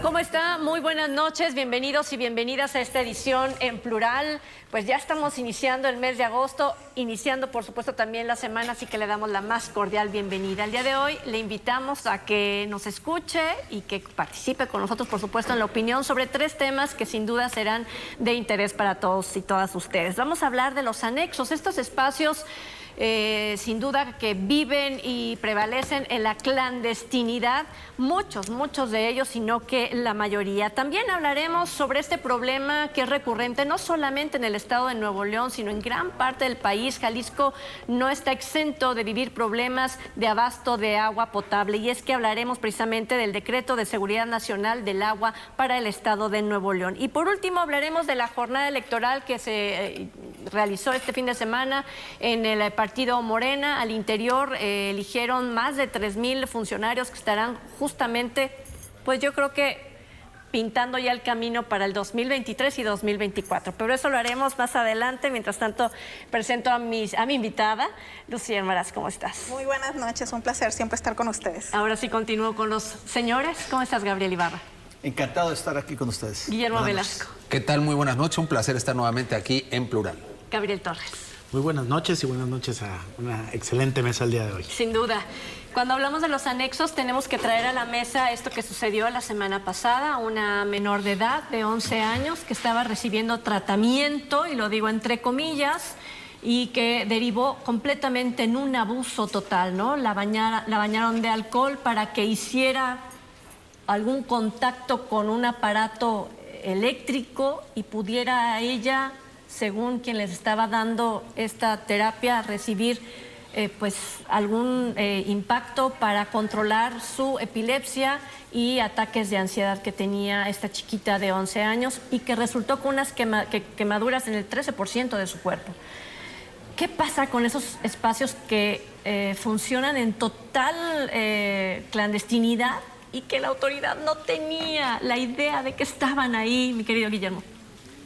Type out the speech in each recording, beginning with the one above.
¿Cómo está? Muy buenas noches, bienvenidos y bienvenidas a esta edición en plural. Pues ya estamos iniciando el mes de agosto, iniciando por supuesto también la semana, así que le damos la más cordial bienvenida. El día de hoy le invitamos a que nos escuche y que participe con nosotros, por supuesto, en la opinión sobre 3 temas que sin duda serán de interés para todos y todas ustedes. Vamos a hablar de los anexos, estos espacios sin duda que viven y prevalecen en la clandestinidad, muchos de ellos, sino que la mayoría. También hablaremos sobre este problema que es recurrente no solamente en el estado de Nuevo León, sino en gran parte del país. Jalisco no está exento de vivir problemas de abasto de agua potable, y es que hablaremos precisamente del decreto de seguridad nacional del agua para el estado de Nuevo León. Y por último hablaremos de la jornada electoral que se realizó este fin de semana en el partido Morena. Al interior eligieron más de 3,000 funcionarios que estarán justamente, pues yo creo que pintando ya el camino para el 2023 y 2024. Pero eso lo haremos más adelante. Mientras tanto, presento a mi invitada, Lucía Almaraz. ¿Cómo estás? Muy buenas noches, un placer siempre estar con ustedes. Ahora sí continúo con los señores. ¿Cómo estás, Gabriel Ibarra? Encantado de estar aquí con ustedes. Guillermo Velasco. ¿Qué tal? Muy buenas noches, un placer estar nuevamente aquí en Plural. Gabriel Torres. Muy buenas noches y buenas noches a una excelente mesa el día de hoy. Sin duda. Cuando hablamos de los anexos, tenemos que traer a la mesa esto que sucedió la semana pasada. Una menor de edad de 11 años que estaba recibiendo tratamiento, y lo digo entre comillas, y que derivó completamente en un abuso total, ¿no? La bañaron de alcohol para que hiciera algún contacto con un aparato eléctrico y pudiera ella, según quien les estaba dando esta terapia, recibir pues algún impacto para controlar su epilepsia y ataques de ansiedad que tenía esta chiquita de 11 años y que resultó con unas quemaduras en el 13% de su cuerpo. ¿Qué pasa con esos espacios que funcionan en total clandestinidad y que la autoridad no tenía la idea de que estaban ahí, mi querido Guillermo?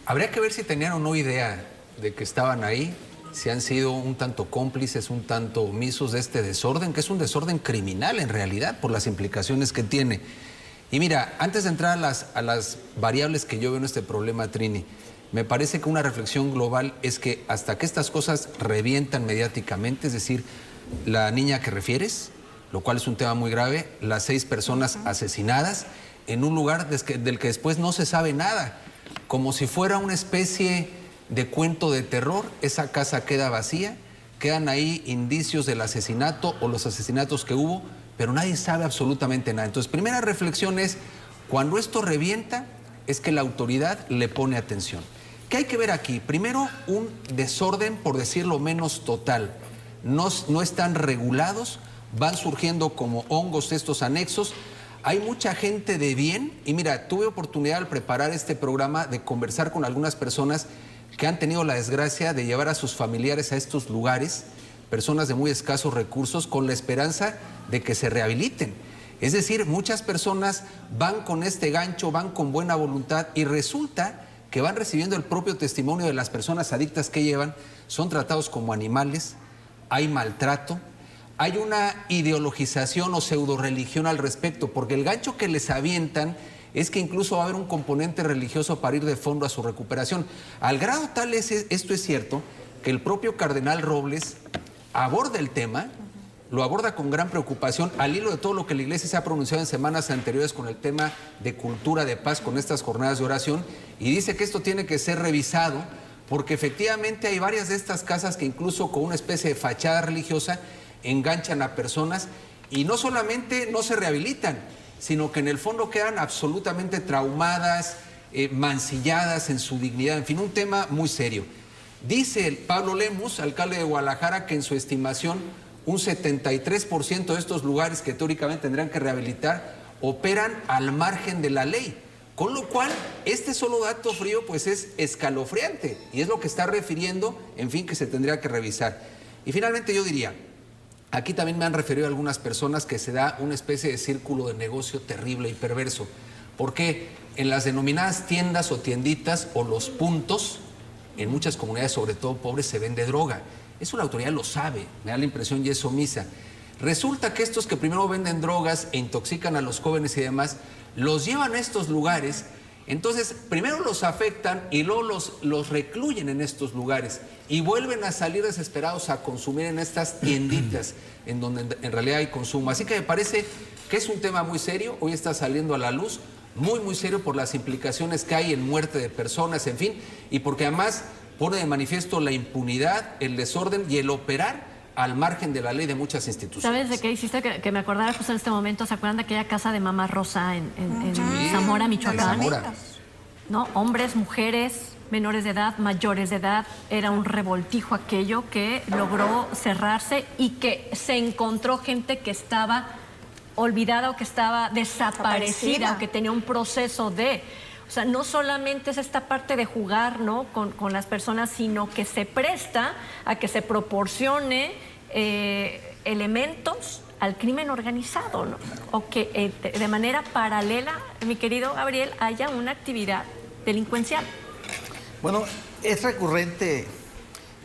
Habría que ver si tenían o no idea de que estaban ahí, si han sido un tanto cómplices, un tanto omisos de este desorden, que es un desorden criminal en realidad, por las implicaciones que tiene. Y mira, antes de entrar a las variables que yo veo en este problema, Trini, me parece que una reflexión global es que hasta que estas cosas revientan mediáticamente, es decir, la niña que refieres, lo cual es un tema muy grave, las 6 personas asesinadas en un lugar del que después no se sabe nada, como si fuera una especie de cuento de terror. Esa casa queda vacía, quedan ahí indicios del asesinato o los asesinatos que hubo, pero nadie sabe absolutamente nada. Entonces, primera reflexión es, cuando esto revienta, es que la autoridad le pone atención. ¿Qué hay que ver aquí? Primero, un desorden, por decirlo menos, total. No están regulados, van surgiendo como hongos estos anexos. Hay mucha gente de bien, y mira, tuve oportunidad al preparar este programa de conversar con algunas personas que han tenido la desgracia de llevar a sus familiares a estos lugares, personas de muy escasos recursos, con la esperanza de que se rehabiliten. Es decir, muchas personas van con este gancho, van con buena voluntad, y resulta que van recibiendo el propio testimonio de las personas adictas que llevan, son tratados como animales, hay maltrato, hay una ideologización o pseudo-religión al respecto, porque el gancho que les avientan es que incluso va a haber un componente religioso para ir de fondo a su recuperación. Al grado tal esto es cierto, que el propio cardenal Robles aborda el tema, lo aborda con gran preocupación, al hilo de todo lo que la Iglesia se ha pronunciado en semanas anteriores con el tema de cultura de paz, con estas jornadas de oración, y dice que esto tiene que ser revisado, porque efectivamente hay varias de estas casas que incluso con una especie de fachada religiosa enganchan a personas, y no solamente no se rehabilitan, sino que en el fondo quedan absolutamente traumadas, mancilladas en su dignidad. En fin, un tema muy serio. Dice Pablo Lemus, alcalde de Guadalajara, que en su estimación un 73% de estos lugares que teóricamente tendrían que rehabilitar operan al margen de la ley. Con lo cual, este solo dato frío pues es escalofriante, y es lo que está refiriendo, en fin, que se tendría que revisar. Y finalmente yo diría, aquí también me han referido a algunas personas que se da una especie de círculo de negocio terrible y perverso, porque en las denominadas tiendas o tienditas o los puntos, en muchas comunidades, sobre todo pobres, se vende droga. Eso la autoridad lo sabe, me da la impresión y es omisa. Resulta que estos que primero venden drogas e intoxican a los jóvenes y demás, los llevan a estos lugares. Entonces, primero los afectan y luego los recluyen en estos lugares y vuelven a salir desesperados a consumir en estas tienditas en donde en realidad hay consumo. Así que me parece que es un tema muy serio, hoy está saliendo a la luz, muy, muy serio por las implicaciones que hay en muerte de personas, en fin, y porque además pone de manifiesto la impunidad, el desorden y el operar al margen de la ley de muchas instituciones. ¿Sabes de qué hiciste? Que me acordara justo en este momento. ¿Se acuerdan de aquella casa de Mamá Rosa en Zamora, Michoacán? Zamora. ¿No? Hombres, mujeres, menores de edad, mayores de edad. Era un revoltijo aquello que logró cerrarse y que se encontró gente que estaba olvidada o que estaba desaparecida, o que tenía un proceso de... O sea, no solamente es esta parte de jugar, ¿no?, con las personas, sino que se presta a que se proporcione elementos al crimen organizado, ¿no? O que de manera paralela, mi querido Gabriel, haya una actividad delincuencial. Bueno, es recurrente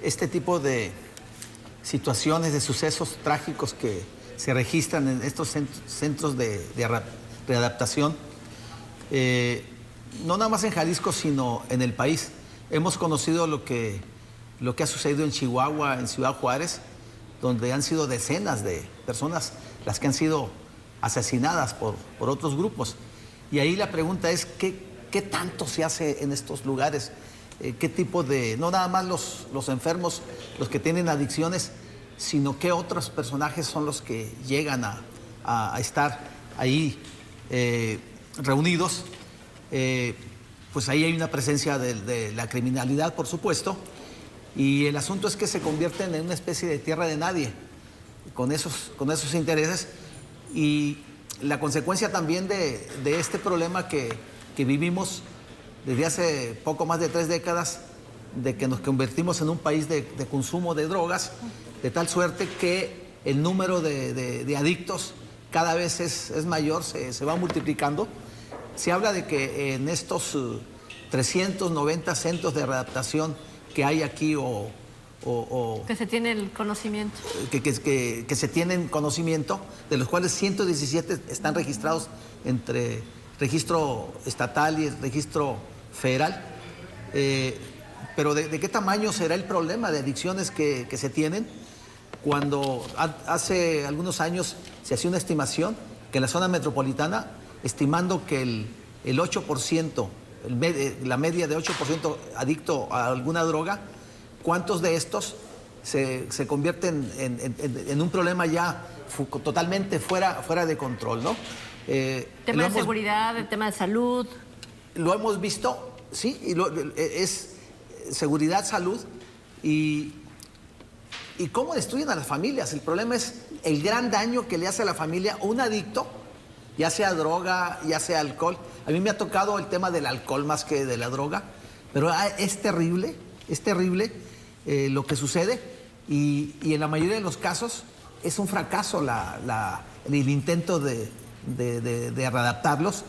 este tipo de situaciones, de sucesos trágicos que se registran en estos centros de readaptación. No nada más en Jalisco, sino en el país. Hemos conocido lo que ha sucedido en Chihuahua, en Ciudad Juárez, donde han sido decenas de personas las que han sido asesinadas por otros grupos. Y ahí la pregunta es, ¿qué tanto se hace en estos lugares? ¿Qué tipo de, no nada más los enfermos, los que tienen adicciones, sino qué otros personajes son los que llegan a estar ahí reunidos? Pues ahí hay una presencia de la criminalidad, por supuesto, y el asunto es que se convierten en una especie de tierra de nadie con esos intereses, y la consecuencia también de este problema que vivimos desde hace poco más de 3 décadas, de que nos convertimos en un país de consumo de drogas, de tal suerte que el número de adictos cada vez es mayor, se va multiplicando. Se habla de que en estos 390 centros de readaptación que hay aquí que se tiene el conocimiento. Que se tienen conocimiento, de los cuales 117 están registrados entre registro estatal y el registro federal. Pero ¿de qué tamaño será el problema de adicciones que se tienen? Cuando hace algunos años se hacía una estimación que en la zona metropolitana, estimando que el 8%, la media de 8% adicto a alguna droga, ¿cuántos de estos se convierten en un problema ya totalmente fuera de control, ¿no? Tema de seguridad, el tema de salud. Lo hemos visto, sí, y es seguridad, salud y cómo destruyen a las familias. El problema es el gran daño que le hace a la familia un adicto, ya sea droga, ya sea alcohol. A mí me ha tocado el tema del alcohol más que de la droga, pero es terrible lo que sucede, y en la mayoría de los casos es un fracaso el intento de readaptarlos,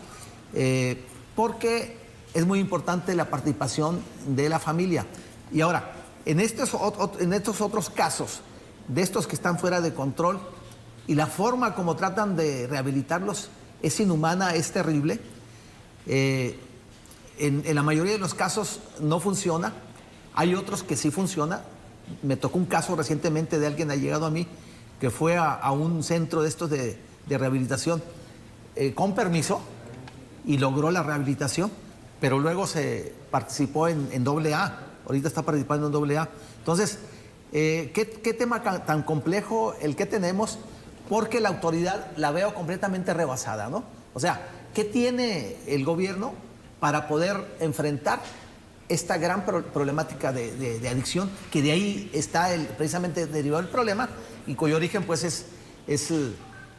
porque es muy importante la participación de la familia. Y ahora, en estos otros casos, de estos que están fuera de control, y la forma como tratan de rehabilitarlos es inhumana, es terrible. En la mayoría de los casos no funciona. Hay otros que sí funciona. Me tocó un caso recientemente de alguien que ha llegado a mí, que fue a un centro de estos de rehabilitación con permiso y logró la rehabilitación, pero luego se participó en AA. Ahorita está participando en AA. Entonces, ¿qué tema tan complejo el que tenemos? Porque la autoridad la veo completamente rebasada, ¿no? O sea, ¿qué tiene el gobierno para poder enfrentar esta gran problemática de adicción? Que de ahí está precisamente derivado el problema, y cuyo origen pues es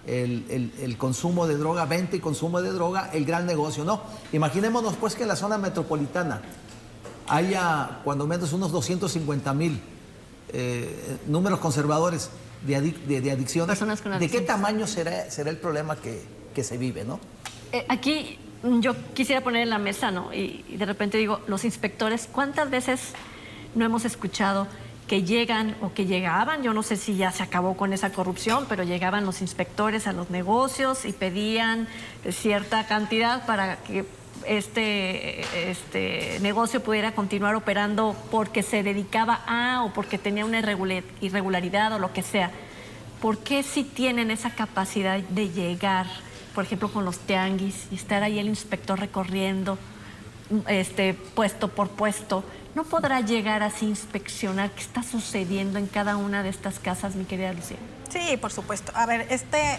el consumo de droga, venta y consumo de droga, el gran negocio, ¿no? Imaginémonos pues que en la zona metropolitana haya cuando menos unos 250,000 números conservadores de adicciones. Personas con ¿De qué adicciones. tamaño será el problema que se vive, no? Aquí yo quisiera poner en la mesa, ¿no? Y de repente digo, los inspectores, ¿cuántas veces no hemos escuchado que llegan o que llegaban, yo no sé si ya se acabó con esa corrupción, pero llegaban los inspectores a los negocios y pedían cierta cantidad para que este negocio pudiera continuar operando porque se dedicaba a o porque tenía una irregularidad o lo que sea. ¿Por qué si tienen esa capacidad de llegar, por ejemplo, con los tianguis y estar ahí el inspector recorriendo puesto por puesto? ¿No podrá llegar así a inspeccionar qué está sucediendo en cada una de estas casas, mi querida Lucía? Sí, por supuesto. A ver,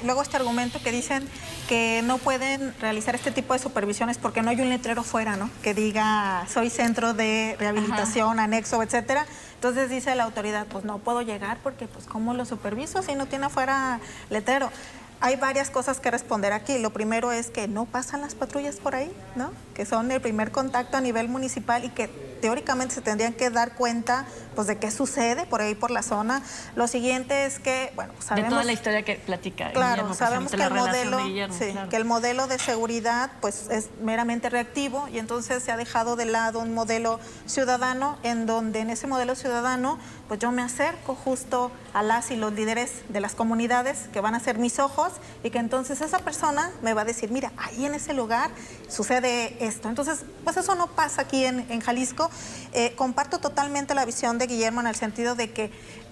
luego este argumento que dicen que no pueden realizar este tipo de supervisiones porque no hay un letrero fuera, ¿no? Que diga, soy centro de rehabilitación, anexo, etcétera. Entonces dice la autoridad, pues no puedo llegar porque, pues, ¿cómo lo superviso si no tiene afuera letrero? Hay varias cosas que responder aquí. Lo primero es que no pasan las patrullas por ahí, ¿no? Que son el primer contacto a nivel municipal y que teóricamente se tendrían que dar cuenta, pues, de qué sucede por ahí, por la zona. Lo siguiente es que, bueno, pues, sabemos... De toda la historia que platica Claro, Guillermo, sabemos que claro. que el modelo de seguridad, pues, es meramente reactivo y entonces se ha dejado de lado un modelo ciudadano en donde en ese modelo ciudadano, pues, yo me acerco justo a las y los líderes de las comunidades que van a ser mis ojos y que entonces esa persona me va a decir, mira, ahí en ese lugar sucede esto. Entonces, pues eso no pasa aquí en Jalisco. Comparto totalmente la visión de Guillermo en el sentido de que,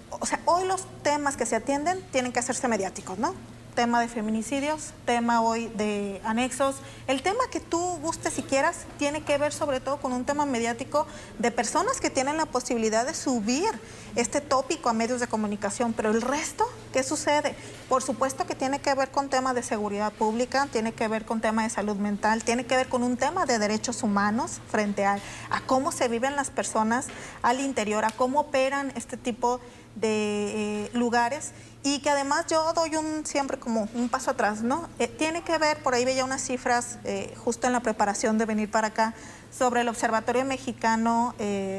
o sea, hoy los temas que se atienden tienen que hacerse mediáticos, ¿no? Tema de feminicidios, tema hoy de anexos. El tema que tú gustes y quieras tiene que ver sobre todo con un tema mediático de personas que tienen la posibilidad de subir este tópico a medios de comunicación, pero el resto, ¿qué sucede? Por supuesto que tiene que ver con temas de seguridad pública, tiene que ver con tema de salud mental, tiene que ver con un tema de derechos humanos frente a cómo se viven las personas al interior, a cómo operan este tipo de lugares y que además yo doy siempre como un paso atrás, ¿no? Tiene que ver, por ahí veía unas cifras justo en la preparación de venir para acá, sobre el Observatorio Mexicano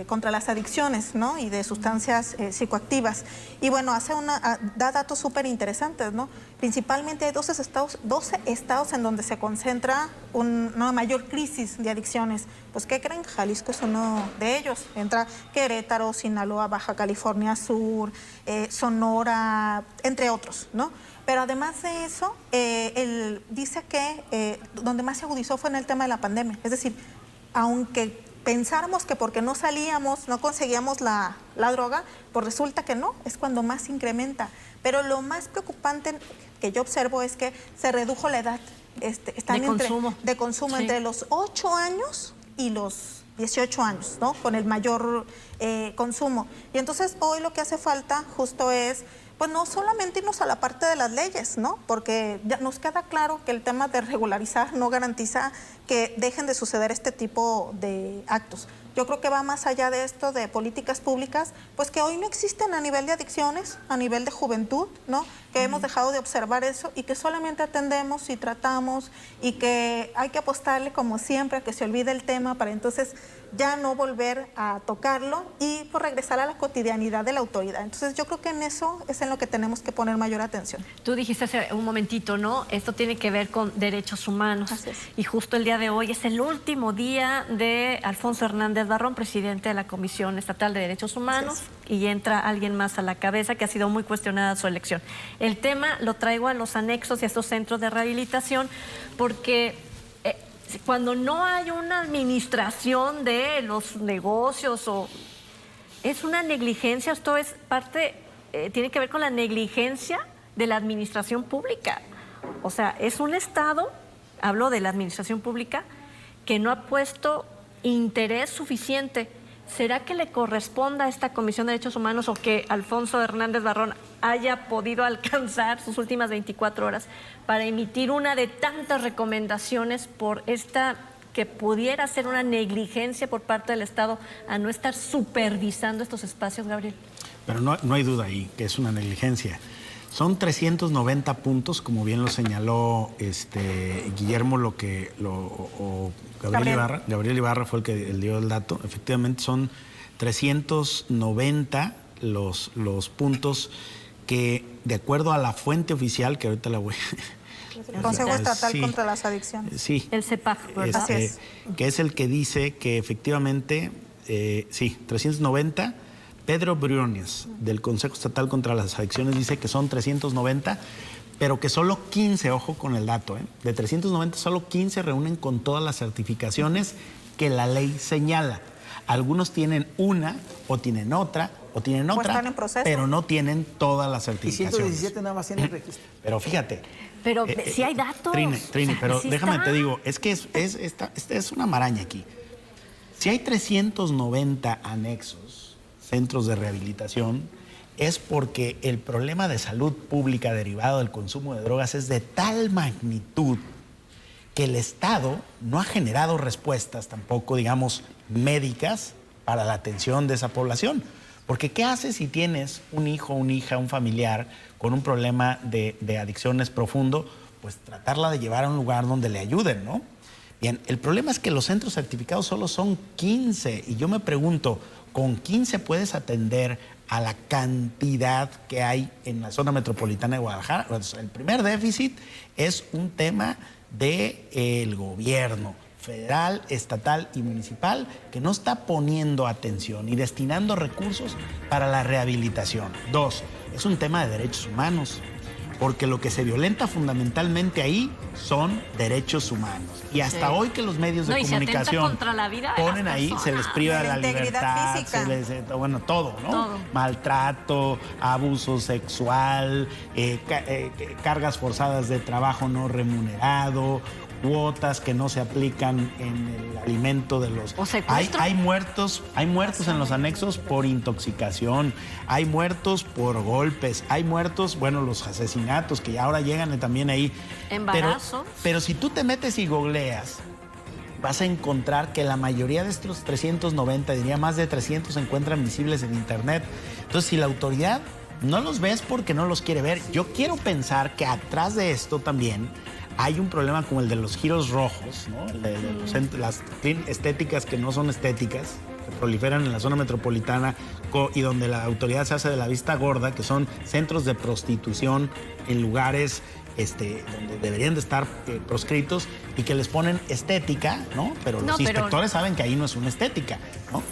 contra las Adicciones, ¿no? Y de sustancias psicoactivas. Y bueno, da datos súper interesantes, ¿no? Principalmente hay 12 estados en donde se concentra una mayor crisis de adicciones. Pues, ¿qué creen? Jalisco es uno de ellos. Entra Querétaro, Sinaloa, Baja California Sur, Sonora, entre otros, ¿no? Pero además de eso, él dice que donde más se agudizó fue en el tema de la pandemia. Es decir, aunque pensáramos que porque no salíamos, no conseguíamos la droga, pues resulta que no, es cuando más se incrementa. Pero lo más preocupante que yo observo es que se redujo la edad. Están de consumo sí, entre los 8 años y los 18 años, ¿no? Con el mayor consumo. Y entonces hoy lo que hace falta justo es, pues, no solamente irnos a la parte de las leyes, ¿no? Porque ya nos queda claro que el tema de regularizar no garantiza que dejen de suceder este tipo de actos. Yo creo que va más allá de esto de políticas públicas, pues que hoy no existen a nivel de adicciones, a nivel de juventud, ¿no? Que hemos dejado de observar eso y que solamente atendemos y tratamos y que hay que apostarle como siempre a que se olvide el tema para entonces ya no volver a tocarlo y por regresar a la cotidianidad de la autoridad. Entonces yo creo que en eso es en lo que tenemos que poner mayor atención. Tú dijiste hace un momentito, ¿no? Esto tiene que ver con derechos humanos. Así es. Y justo el día de hoy es el último día de Alfonso Hernández Barrón, presidente de la Comisión Estatal de Derechos Humanos, y entra alguien más a la cabeza que ha sido muy cuestionada su elección. El tema lo traigo a los anexos y a estos centros de rehabilitación porque cuando no hay una administración de los negocios es una negligencia, esto es parte, tiene que ver con la negligencia de la administración pública. O sea, es un Estado, hablo de la administración pública, que no ha puesto interés suficiente. ¿Será que le corresponda a esta Comisión de Derechos Humanos o que Alfonso Hernández Barrón haya podido alcanzar sus últimas 24 horas para emitir una de tantas recomendaciones por esta que pudiera ser una negligencia por parte del Estado a no estar supervisando estos espacios, Gabriel? Pero no hay duda ahí que es una negligencia. Son 390 puntos, como bien lo señaló Guillermo, Gabriel Ibarra fue el que dio el dato. Efectivamente son 390 los puntos que, de acuerdo a la fuente oficial, que ahorita la voy El Consejo Estatal sí, contra las Adicciones. Sí. El CEPAG, ¿verdad? Así es. Que es el que dice que efectivamente, sí, 390, Pedro Briones, del Consejo Estatal contra las Adicciones, dice que son 390, pero que solo 15, ojo con el dato, de 390, solo 15 reúnen con todas las certificaciones que la ley señala. Algunos tienen una, o tienen otra, o tienen otra, están en proceso, pero no tienen todas las Y certificaciones. 117 nada más tienen el registro. Pero fíjate. Pero si hay datos. Trini, O sea, pero sí déjame está. te digo, es que es una maraña aquí. Si hay 390 anexos, centros de rehabilitación, es porque el problema de salud pública derivado del consumo de drogas es de tal magnitud que el Estado no ha generado respuestas tampoco, digamos, médicas para la atención de esa población. Porque ¿qué haces si tienes un hijo, una hija, un familiar con un problema de adicciones profundo? Pues tratarla de llevar a un lugar donde le ayuden, ¿no? Bien, el problema es que los centros certificados solo son 15 y yo me pregunto, ¿con 15 puedes atender a la cantidad que hay en la zona metropolitana de Guadalajara? Pues el primer déficit es un tema del gobierno federal, estatal y municipal que no está poniendo atención y destinando recursos para la rehabilitación. 2, es un tema de derechos humanos, porque lo que se violenta fundamentalmente ahí son derechos humanos. Y hasta hoy que los medios de No, y se atenta comunicación contra la vida de las ponen ahí, se les personas. priva De de la la integridad libertad, física. bueno, todo, ¿no? Todo. Maltrato, abuso sexual, cargas forzadas de trabajo no remunerado, cuotas que no se aplican en el alimento de los... O secuestro. Hay muertos en los anexos por intoxicación, hay muertos por golpes, hay muertos, bueno, los asesinatos que ahora llegan también ahí. Embarazo. Pero si tú te metes y googleas, vas a encontrar que la mayoría de estos 390, diría más de 300, se encuentran visibles en Internet. Entonces, si la autoridad no los ve es porque no los quiere ver. Yo quiero pensar que atrás de esto también hay un problema como el de los giros rojos, ¿no? El de las estéticas que no son estéticas, que proliferan en la zona metropolitana y donde la autoridad se hace de la vista gorda, que son centros de prostitución en lugares donde deberían de estar proscritos y que les ponen estética, ¿no? Pero los inspectores saben que ahí no es una estética, ¿no?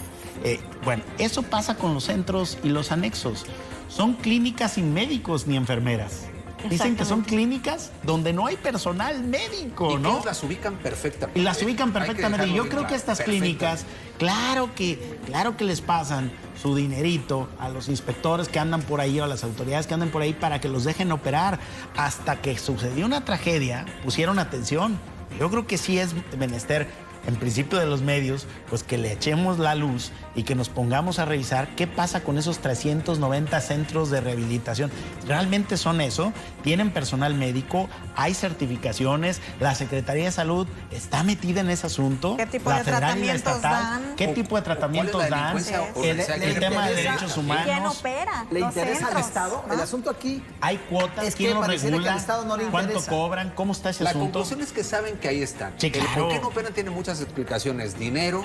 Bueno, eso pasa con los centros y los anexos. Son clínicas sin médicos ni enfermeras. Dicen que son clínicas donde no hay personal médico, y ¿no? todos las ubican perfectamente. Y las ubican perfectamente. Y yo creo que estas clínicas, claro que les pasan su dinerito a los inspectores que andan por ahí o a las autoridades que andan por ahí para que los dejen operar. Hasta que sucedió una tragedia, pusieron atención. Yo creo que sí es menester, en principio de los medios, pues que le echemos la luz y que nos pongamos a revisar qué pasa con esos 390 centros de rehabilitación. ¿Realmente son eso? ¿Tienen personal médico? ¿Hay certificaciones? ¿La Secretaría de Salud está metida en ese asunto? ¿Qué tipo ¿La de federal y la tratamientos estatal? dan? ¿Qué tipo de tratamientos dan? delincuencia organizada? El tema de derechos humanos. ¿Quién opera? ¿Le Los interesa al centros, Estado? ¿no? El asunto aquí ¿Hay cuotas? es que ¿Quién lo pareciera que regula? al Estado no le ¿Cuánto interesa. cobran? ¿Cómo está ese La asunto? conclusión es que saben que ahí están. Sí, El claro. por qué no operan tiene muchas explicaciones. Dinero,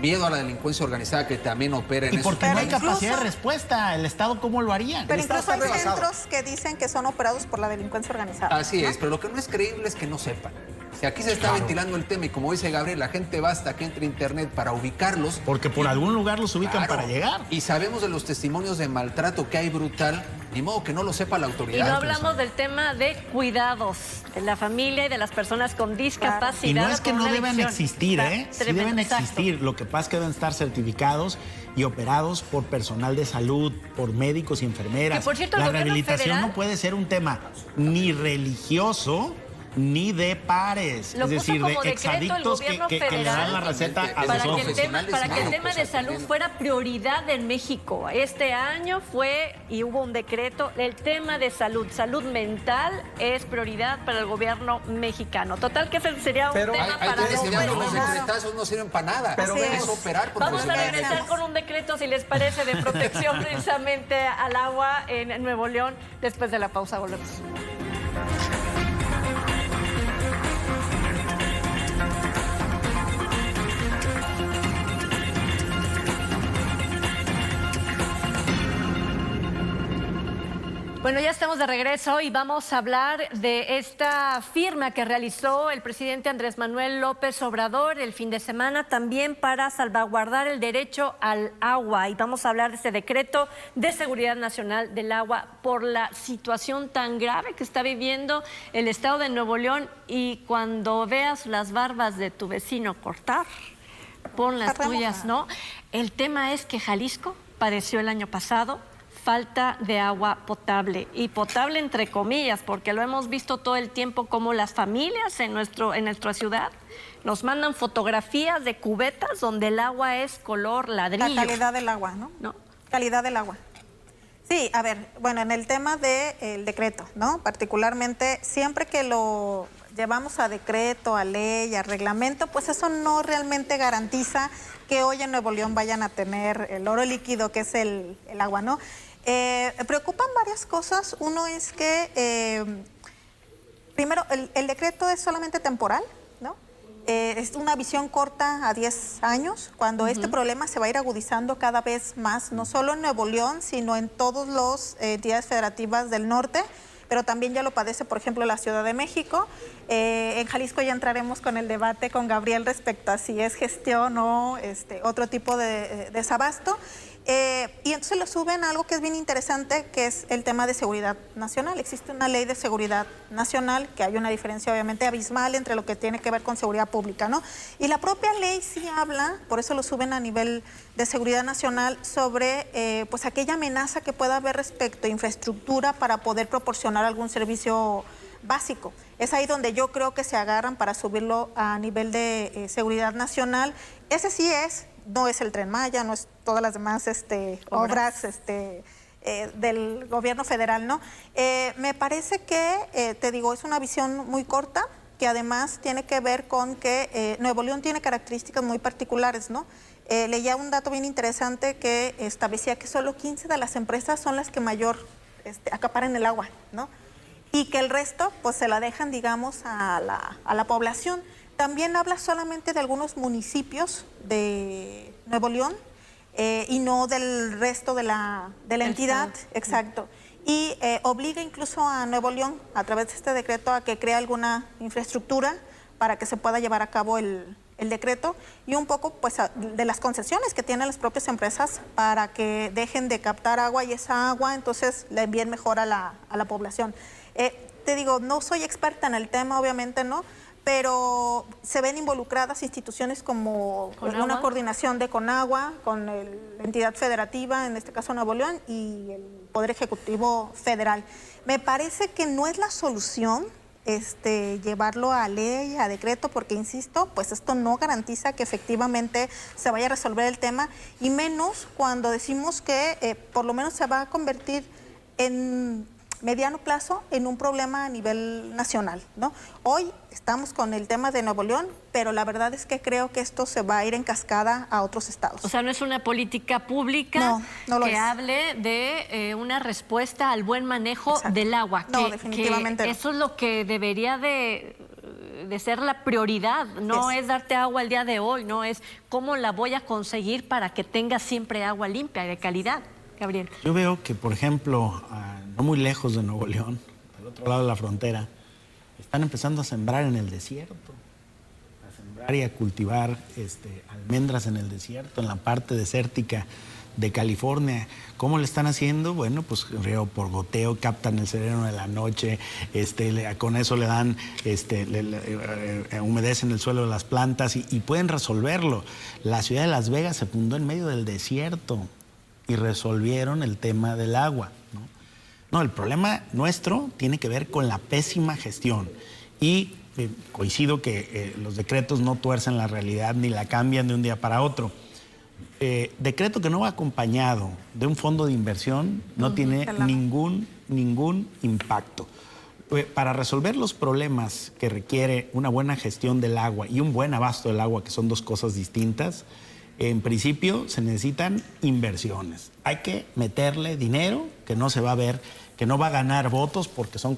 miedo a la delincuencia organizada que también opera en Y esos porque no hay Pero capacidad de incluso- respuesta. ¿El Estado cómo lo haría? Pero El Estado incluso hay está rebasado. centros que dicen que son operados por la delincuencia organizada. Así ¿no? es, pero lo que no es creíble es que no sepan. Si aquí se está ventilando el tema y como dice Gabriel, la gente va hasta que entre a internet para ubicarlos. Porque por algún lugar los ubican Claro. para llegar. Y sabemos de los testimonios de maltrato que hay brutal, ni modo que no lo sepa la Y autoridad. no hablamos del tema de cuidados de la familia y de las personas con discapacidad. Y no es que por no una deben adicción. existir, Está ¿eh? Sí tremendo, deben exacto. existir. Lo que pasa es que deben estar certificados y operados por personal de salud, por médicos y enfermeras. Que, por cierto, el la gobierno rehabilitación federal- no puede ser un tema ni religioso ni de pares. Lo es puso decir, de como decreto el exadictos gobierno que le dan federal la receta a para los para que, otros. el tema, para que el tema de médicos salud atendiendo. fuera prioridad en México. Este año fue y hubo un decreto, el tema de salud mental es prioridad para el gobierno mexicano. Total que ese sería un Pero tema Hay para que decir que los después. decretazos no sirven para nada. Pero es vemos. operar Vamos a profesionalmente. regresar con un decreto, si les parece, de protección precisamente al agua en Nuevo León. Después de la pausa volvemos. Bueno, ya estamos de regreso y vamos a hablar de esta firma que realizó el presidente Andrés Manuel López Obrador el fin de semana también para salvaguardar el derecho al agua. Y vamos a hablar de este decreto de seguridad nacional del agua por la situación tan grave que está viviendo el estado de Nuevo León. Y cuando veas las barbas de tu vecino cortar, pon las tuyas, ¿no? El tema es que Jalisco padeció el año pasado falta de agua potable, y potable entre comillas, porque lo hemos visto todo el tiempo como las familias en nuestra ciudad nos mandan fotografías de cubetas donde el agua es color ladrillo. La calidad del agua, ¿no? Calidad del agua. Sí, a ver, bueno, en el tema del decreto, ¿no? Particularmente, siempre que lo llevamos a decreto, a ley, a reglamento, pues eso no realmente garantiza que hoy en Nuevo León vayan a tener el oro líquido, que es el agua, ¿no? Preocupan varias cosas. Uno es que, primero, el decreto es solamente temporal, ¿no? Es una visión corta a 10 años, cuando este problema se va a ir agudizando cada vez más, no solo en Nuevo León, sino en todas las entidades federativas del norte, pero también ya lo padece, por ejemplo, la Ciudad de México. En Jalisco ya entraremos con el debate con Gabriel respecto a si es gestión o otro tipo de desabasto. Y entonces lo suben a algo que es bien interesante, que es el tema de seguridad nacional. Existe una ley de seguridad nacional, que hay una diferencia obviamente abismal entre lo que tiene que ver con seguridad pública, ¿no? Y la propia ley sí habla, por eso lo suben a nivel de seguridad nacional, sobre pues aquella amenaza que pueda haber respecto a infraestructura para poder proporcionar algún servicio básico. Es ahí donde yo creo que se agarran para subirlo a nivel de seguridad nacional. Ese sí no es el Tren Maya, no es todas las demás obras del gobierno federal, ¿no? Me parece que, te digo, es una visión muy corta, que además tiene que ver con que Nuevo León tiene características muy particulares, ¿no? Leía un dato bien interesante que establecía que solo 15 de las empresas son las que mayor acaparan el agua, ¿no? Y que el resto, pues, se la dejan, digamos, a la población. También habla solamente de algunos municipios de Nuevo León y no del resto de la entidad. Exacto. Y obliga incluso a Nuevo León, a través de este decreto, a que cree alguna infraestructura para que se pueda llevar a cabo el decreto, y un poco pues de las concesiones que tienen las propias empresas para que dejen de captar agua, y esa agua entonces la envíen mejor a la población. Te digo, no soy experta en el tema, obviamente no, pero se ven involucradas instituciones como una coordinación de Conagua, con la entidad federativa, en este caso Nuevo León, y el Poder Ejecutivo Federal. Me parece que no es la solución llevarlo a ley, a decreto, porque, insisto, pues esto no garantiza que efectivamente se vaya a resolver el tema, y menos cuando decimos que por lo menos se va a convertir en mediano plazo en un problema a nivel nacional, ¿no? Hoy estamos con el tema de Nuevo León, pero la verdad es que creo que esto se va a ir en cascada a otros estados. O sea, no es una política pública que hable de una respuesta al buen manejo del agua. No, definitivamente no. Eso es lo que debería de ser la prioridad. No es darte agua el día de hoy, no es cómo la voy a conseguir para que tenga siempre agua limpia y de calidad. Gabriel. Yo veo que, por ejemplo, no muy lejos de Nuevo León, al otro lado de la frontera, están empezando a sembrar en el desierto, a sembrar y a cultivar almendras en el desierto, en la parte desértica de California. ¿Cómo le están haciendo? Bueno, pues riego por goteo, captan el sereno de la noche, con eso le dan, humedecen el suelo de las plantas y pueden resolverlo. La ciudad de Las Vegas se fundó en medio del desierto y resolvieron el tema del agua, ¿no? No, el problema nuestro tiene que ver con la pésima gestión, y coincido que los decretos no tuercen la realidad ni la cambian de un día para otro. Decreto que no va acompañado de un fondo de inversión no tiene ningún impacto. Para resolver los problemas que requiere una buena gestión del agua y un buen abasto del agua, que son dos cosas distintas, en principio se necesitan inversiones. Hay que meterle dinero que no se va a ver que no va a ganar votos porque son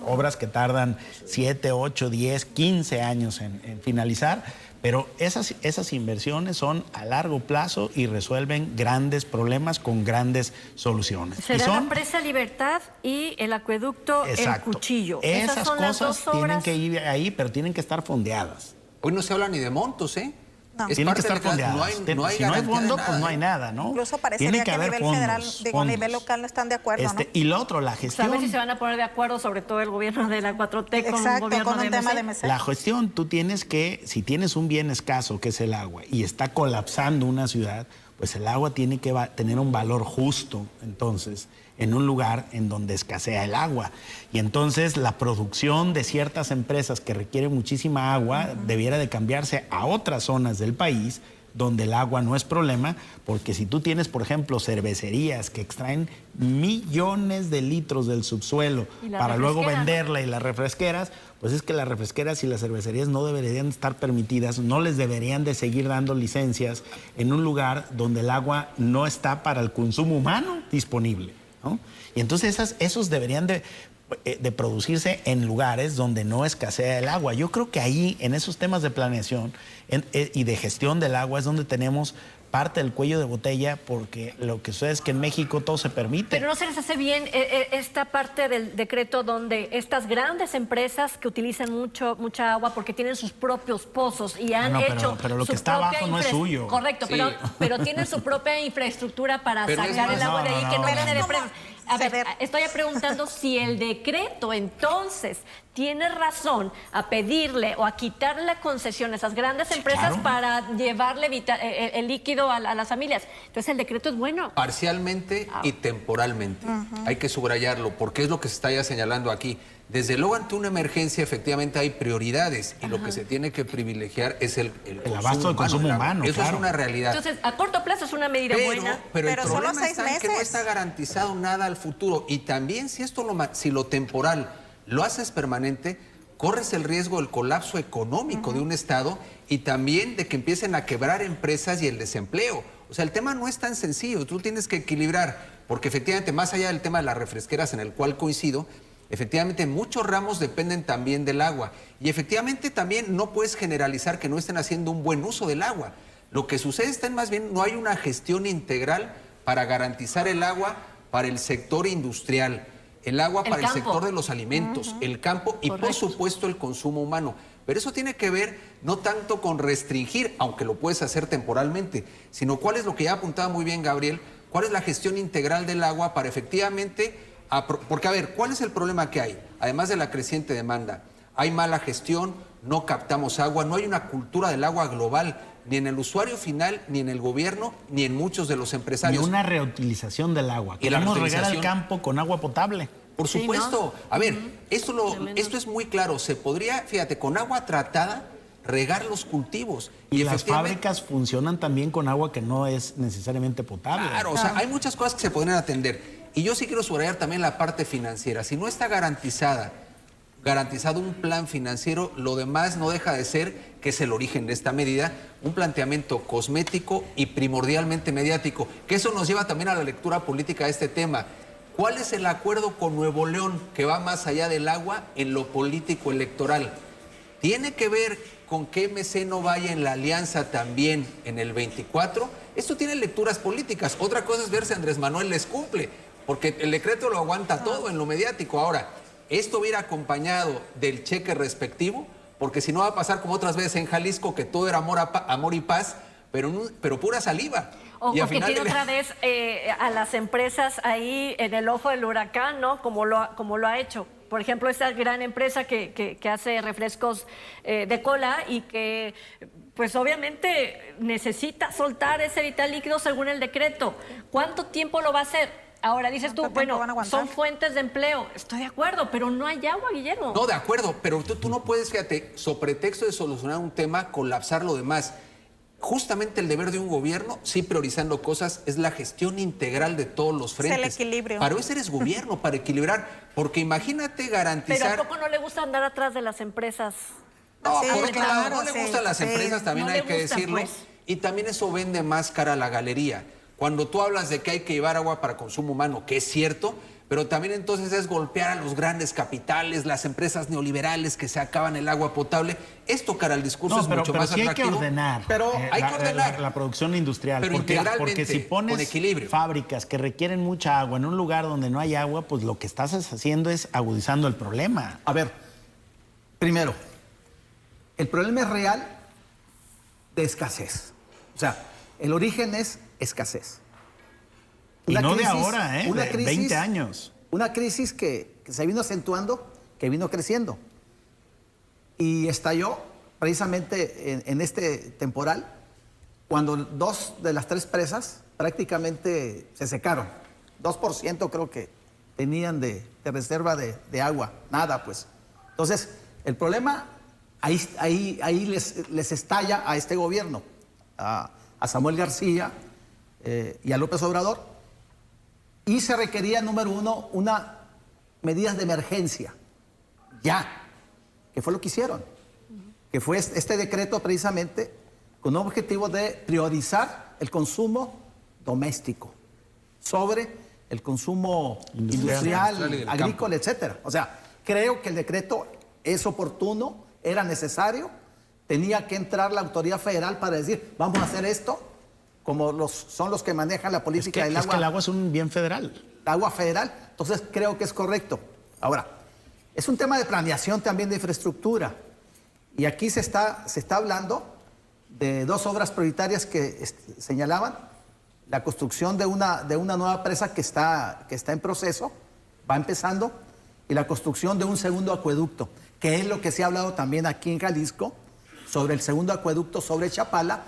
obras que tardan 7, 8, 10, 15 años en finalizar, pero esas inversiones son a largo plazo y resuelven grandes problemas con grandes soluciones. Será la presa Libertad y el acueducto El Cuchillo. Esas cosas tienen que ir ahí, pero tienen que estar fondeadas. Hoy no se habla ni de montos, ¿eh? No. Tienen que estar fondeadas. Si no hay fondo, pues no hay nada, ¿no? Incluso parecería que a nivel federal, a nivel local no están de acuerdo, ¿no? Y lo otro, la gestión... A ver si se van a poner de acuerdo, sobre todo el gobierno de la 4T con Exacto, el gobierno con un tema de MC. MC. La gestión, tú tienes que, si tienes un bien escaso, que es el agua, y está colapsando una ciudad, pues el agua tiene que tener un valor justo, entonces, en un lugar en donde escasea el agua. Y entonces la producción de ciertas empresas que requieren muchísima agua debiera de cambiarse a otras zonas del país donde el agua no es problema, porque si tú tienes, por ejemplo, cervecerías que extraen millones de litros del subsuelo para luego venderla, y las refresqueras, pues es que las refresqueras y las cervecerías no deberían estar permitidas, no les deberían de seguir dando licencias en un lugar donde el agua no está para el consumo humano disponible, ¿no? Y entonces esos deberían de producirse en lugares donde no escasea el agua. Yo creo que ahí, en esos temas de planeación y de gestión del agua, es donde tenemos parte del cuello de botella, porque lo que sucede es que en México todo se permite. Pero no se les hace bien esta parte del decreto donde estas grandes empresas que utilizan mucha agua porque tienen sus propios pozos y han hecho pero lo su que está propia abajo no es suyo. Correcto, Sí. pero tienen su propia infraestructura para Pero sacar el agua de ahí que no viene de presas. A ver, estoy preguntando si el decreto entonces tiene razón a pedirle o a quitarle la concesión a esas grandes empresas, claro, para llevarle el líquido a las familias. Entonces el decreto es bueno. Parcialmente y temporalmente. Hay que subrayarlo, porque es lo que se está ya señalando aquí. Desde luego, ante una emergencia, efectivamente hay prioridades, y lo que se tiene que privilegiar es el abasto del consumo humano. Eso claro. es una realidad. Entonces, a corto plazo es una medida buena. Pero el solo problema 6 está en que no meses. está garantizado nada al futuro. Y también si lo temporal lo haces permanente, corres el riesgo del colapso económico de un Estado, y también de que empiecen a quebrar empresas y el desempleo. O sea, el tema no es tan sencillo. Tú tienes que equilibrar, porque efectivamente, más allá del tema de las refresqueras, en el cual coincido, efectivamente muchos ramos dependen también del agua. Y efectivamente también no puedes generalizar que no estén haciendo un buen uso del agua. Lo que sucede es que más bien no hay una gestión integral para garantizar el agua para el sector industrial, el agua para el sector de los alimentos, el campo y por supuesto el consumo humano. Pero eso tiene que ver no tanto con restringir, aunque lo puedes hacer temporalmente, sino cuál es lo que ya apuntaba muy bien Gabriel, cuál es la gestión integral del agua para efectivamente... Porque, a ver, ¿cuál es el problema que hay? Además de la creciente demanda, hay mala gestión, no captamos agua, no hay una cultura del agua global, ni en el usuario final, ni en el gobierno, ni en muchos de los empresarios. Ni una reutilización del agua. Queremos regar el campo con agua potable. Por supuesto. Sí, ¿no? A ver, esto es muy claro. Se podría, fíjate, con agua tratada, regar los cultivos. Y las fábricas funcionan también con agua que no es necesariamente potable. Claro, o sea, hay muchas cosas que se podrían atender. Y yo sí quiero subrayar también la parte financiera. Si no está garantizado un plan financiero, lo demás no deja de ser, que es el origen de esta medida, un planteamiento cosmético y primordialmente mediático. Que eso nos lleva también a la lectura política de este tema. ¿Cuál es el acuerdo con Nuevo León que va más allá del agua en lo político electoral? ¿Tiene que ver con que MC no vaya en la alianza también en el 24? Esto tiene lecturas políticas. Otra cosa es ver si Andrés Manuel les cumple, porque el decreto lo aguanta todo en lo mediático. Ahora, esto va a ir acompañado del cheque respectivo, porque si no va a pasar como otras veces en Jalisco, que todo era amor y paz, pero pura saliva. O que tiene otra vez a las empresas ahí en el ojo del huracán, ¿no? Como lo ha hecho. Por ejemplo, esta gran empresa que hace refrescos de cola y que, pues obviamente, necesita soltar ese vital líquido según el decreto. ¿Cuánto tiempo lo va a hacer? Ahora dices tú, bueno, son fuentes de empleo. Estoy de acuerdo, pero no hay agua, Guillermo. No, de acuerdo, pero tú no puedes, fíjate, sobre pretexto de solucionar un tema, colapsar lo demás. Justamente el deber de un gobierno, sí priorizando cosas, es la gestión integral de todos los frentes. Es el equilibrio. Para eso eres gobierno, para equilibrar. Porque imagínate garantizar... Pero ¿a poco no le gusta andar atrás de las empresas? No, sí, por otro lado, claro, no le gustan las empresas, también no hay le que gustan, decirlo. Pues. Y también eso vende más cara a la galería. Cuando tú hablas de que hay que llevar agua para consumo humano, que es cierto, pero también entonces es golpear a los grandes capitales, las empresas neoliberales que se acaban el agua potable. Es tocar al discurso, es mucho más sí atractivo. hay que ordenar, pero hay que ordenar la producción industrial. pero porque integralmente, si pones con equilibrio. fábricas que requieren mucha agua en un lugar donde no hay agua, pues lo que estás haciendo es agudizando el problema. A ver, primero, el problema es real de escasez. O sea, el origen es escasez. Y no de ahora, de 20 años. Una crisis que se vino acentuando, que vino creciendo. Y estalló precisamente en este temporal, cuando 2 de las 3 presas prácticamente se secaron. 2% creo que tenían de reserva de agua. Nada, pues. Entonces, el problema ahí les estalla a este gobierno, a Samuel García y a López Obrador, y se requería, número 1, una medidas de emergencia, ya, que fue lo que hicieron, que fue este decreto precisamente con un objetivo de priorizar el consumo doméstico sobre el consumo industrial agrícola, etcétera. O sea, creo que el decreto es oportuno, era necesario, tenía que entrar la autoridad federal para decir, vamos a hacer esto, como son los que manejan la política del agua. Es que el agua es un bien federal. El agua federal, entonces creo que es correcto. Ahora, es un tema de planeación también de infraestructura. Y aquí se está hablando de 2 obras prioritarias que señalaban: la construcción de una nueva presa que está en proceso, va empezando, y la construcción de un segundo acueducto, que es lo que se ha hablado también aquí en Jalisco, sobre el segundo acueducto sobre Chapala,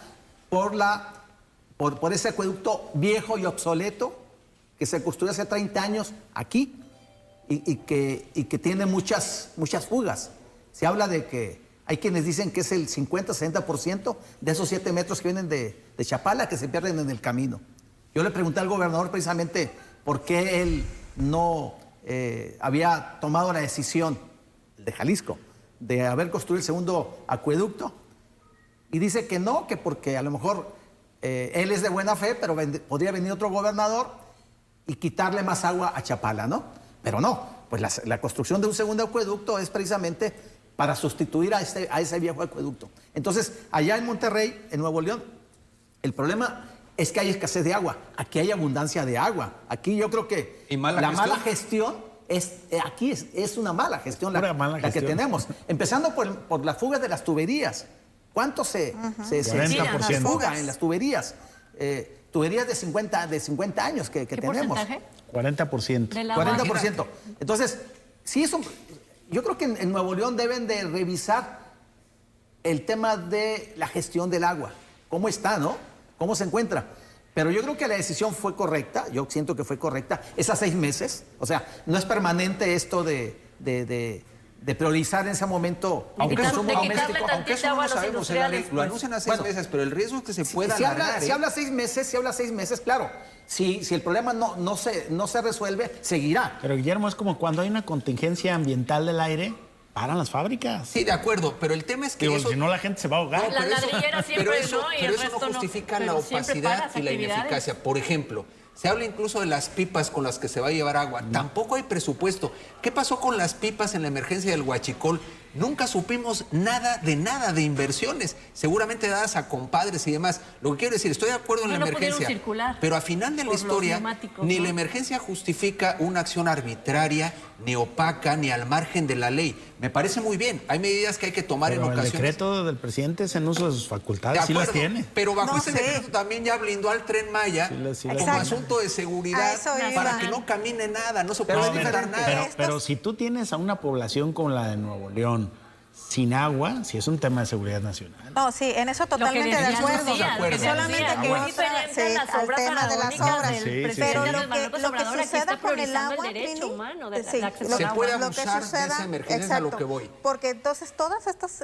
por ese acueducto viejo y obsoleto que se construyó hace 30 años aquí y que tiene muchas fugas. Se habla de que hay quienes dicen que es el 50-60% de esos 7 metros que vienen de Chapala que se pierden en el camino. Yo le pregunté al gobernador precisamente por qué él no había tomado la decisión, de Jalisco, de haber construido el segundo acueducto, y dice que no, que porque a lo mejor él es de buena fe, pero podría venir otro gobernador y quitarle más agua a Chapala, ¿no? Pero no, pues la construcción de un segundo acueducto es precisamente para sustituir a ese viejo acueducto. Entonces, allá en Monterrey, en Nuevo León, el problema es que hay escasez de agua. Aquí hay abundancia de agua. Aquí yo creo que mala gestión es una mala gestión la que tenemos. Empezando por las fugas de las tuberías. ¿Cuánto se fuga en las tuberías? Tuberías de 50 años que tenemos. ¿Porcentaje? 40%. 40%. Entonces, sí, yo creo que en Nuevo León deben de revisar el tema de la gestión del agua. ¿Cómo está, no? ¿Cómo se encuentra? Pero yo creo que la decisión fue correcta, yo siento que fue correcta, es a 6 meses, o sea, no es permanente esto de priorizar en ese momento aunque el consumo doméstico. Aunque eso no lo sabemos, lo anuncian a 6 meses, pero el riesgo es que se pueda alargar. Si habla 6 meses, claro, si el problema no se resuelve, seguirá. Pero Guillermo, es como cuando hay una contingencia ambiental del aire, paran las fábricas. Sí, de acuerdo, pero el tema es que si no la gente se va a ahogar. La ladrillera siempre, pero eso no justifica la opacidad y la ineficacia. Por ejemplo, se habla incluso de las pipas con las que se va a llevar agua. Tampoco hay presupuesto. ¿Qué pasó con las pipas en la emergencia del Huachicol? Nunca supimos nada de inversiones, seguramente dadas a compadres y demás. Lo que quiero decir, estoy de acuerdo en la emergencia, pero al final de la historia, ni la emergencia justifica una acción arbitraria, ni opaca, ni al margen de la ley. Me parece muy bien, hay medidas que hay que tomar en ocasiones. El decreto del presidente es en uso de sus facultades, sí las tiene. Pero bajo ese decreto también ya blindó al Tren Maya como asunto de seguridad para que no camine nada, no se pueda inventar nada. Pero si tú tienes a una población como la de Nuevo León, sin agua, sí es un tema de seguridad nacional. No, sí, en eso totalmente de acuerdo. Solamente que al tema de las obras. Pero lo que suceda con el agua, se puede abusar de esa emergencia, a lo que voy. Porque entonces todas estas,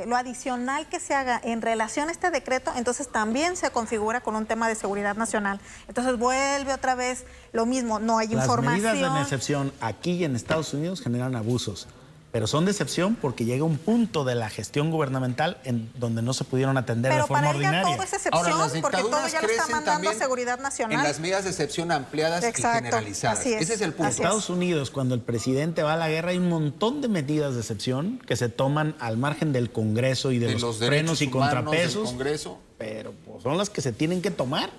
lo adicional que se haga en relación a este decreto, entonces también se configura con un tema de seguridad nacional. Entonces vuelve otra vez lo mismo, no hay información. Las medidas de excepción aquí y en Estados Unidos generan abusos. Pero son decepción porque llega un punto de la gestión gubernamental en donde no se pudieron atender de forma ordinaria. Pero para ella todo es excepción, Ahora, las porque todo dictaduras ya lo está crecen mandando también Seguridad Nacional. en las medidas de excepción ampliadas y generalizadas. Así es, Ese es el punto. así En Estados Unidos, cuando el presidente va a la guerra, hay un montón de medidas de excepción que se toman al margen del Congreso y de los frenos y contrapesos. Congreso. Pero pues, son las que se tienen que tomar.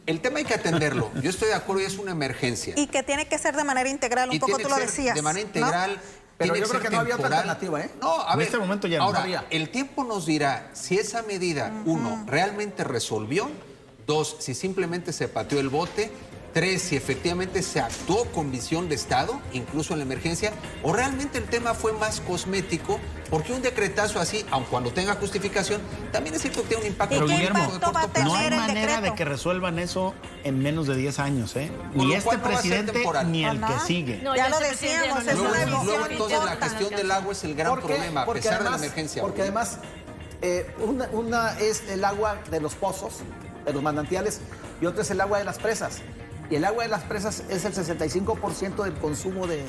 El tema hay que atenderlo. Yo estoy de acuerdo y es una emergencia. Y que tiene que ser de manera integral, un poco tú lo decías. De manera integral. ¿no? Pero Tiene yo creo que no había otra temporal. alternativa, ¿eh? No, a En ver, este momento ya no ahora, había. el tiempo nos dirá si esa medida, uno, realmente resolvió, dos, si simplemente se pateó el bote, tres, si efectivamente se actuó con visión de Estado, incluso en la emergencia, o realmente el tema fue más cosmético, porque un decretazo así, aun cuando tenga justificación, también es cierto que tiene un impacto. ¿Y Pero qué Guillermo, impacto va a tener no hay el manera decreto? de que resuelvan eso en menos de 10 años, ¿eh? Con Ni lo este cual no va a ser presidente temporal. ni el ¿O que no? sigue. No, Ya ya lo este presidente decíamos, ya es no una lo Luego, hizo. visión entonces la corta. gestión del agua es el gran ¿Por qué? problema, a Porque pesar de la además- emergencia. Porque además, una es el agua de los pozos, de los manantiales, y otra es el agua de las presas. Y el agua de las presas es el 65% del consumo de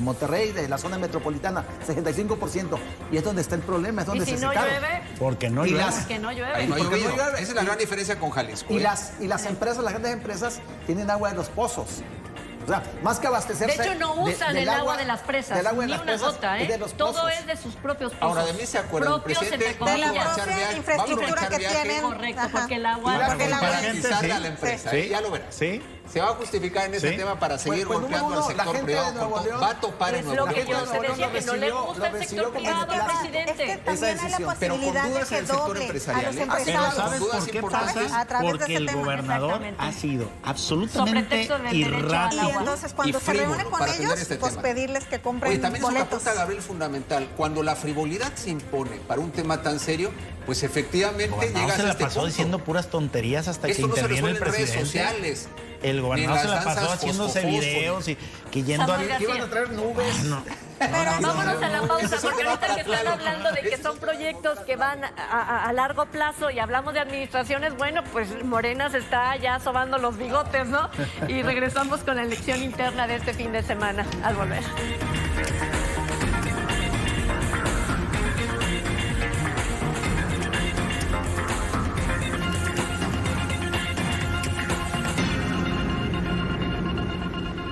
Monterrey, de la zona metropolitana, 65%. Y es donde está el problema, es Y donde si se no secaron. llueve, Porque no Y llueve. las- que no Ahí llueve. no ha porque no llovido. llueve. Esa es la gran diferencia con Jalisco. Y ¿eh? las empresas, las grandes empresas, tienen agua de los pozos. O sea, más que abastecerse. De hecho, no usan del el agua de las presas, del agua de ni las una presas, gota, es de ¿eh? los Todo pozos. es de sus propios pozos. Ahora, de mí se acuerdan, el propios, presidente entre De la comillas. echar propia viaje, infraestructura vamos a que echar viaje. tienen. Correcto, Ajá. porque el agua... Porque el agua- Garantizarle a la Sí, empresa, sí. ya lo verás. Sí. Se va a justificar en ese Sí. tema para seguir Pues, golpeando número al uno, la sector gente de privado. Nuevo con todo. León Va a topar en Es Nuevo lo que León. yo se decía, que no le gusta el lo sector recibió como privado al beneplácito. Es que presidente. también hay la decisión. Pero con posibilidad de dudas que en el sector doble a empresarial, los ¿eh? Pero empresarios. ¿sabes dudas por qué importantes. pasa? A través de Porque ese el tema. gobernador Exactamente. ha sido Sobre absolutamente pretexto del derecho al errático. agua. Y entonces cuando Y se reúne frívolo con para atender ellos, este pues tema. pedirles que compren Oye, también es una boletos. punta, Gabriel, fundamental. Cuando la frivolidad se impone para un tema tan serio, pues efectivamente El gobernador llegas se a la este pasó punto. diciendo puras tonterías hasta Esto que no se interviene el resuelve en redes presidente. sociales. El ni gobernador en se la las pasó danzas haciéndose fosfósforos. videos y que yendo Samuel a... García. Iban a traer nubes. Vámonos a la pausa, porque ahorita que están Claro. hablando de que son proyectos que van a largo plazo y hablamos de administraciones, bueno, pues Morena se está ya sobando los bigotes, ¿no? Y regresamos con la elección interna de este fin de semana al volver.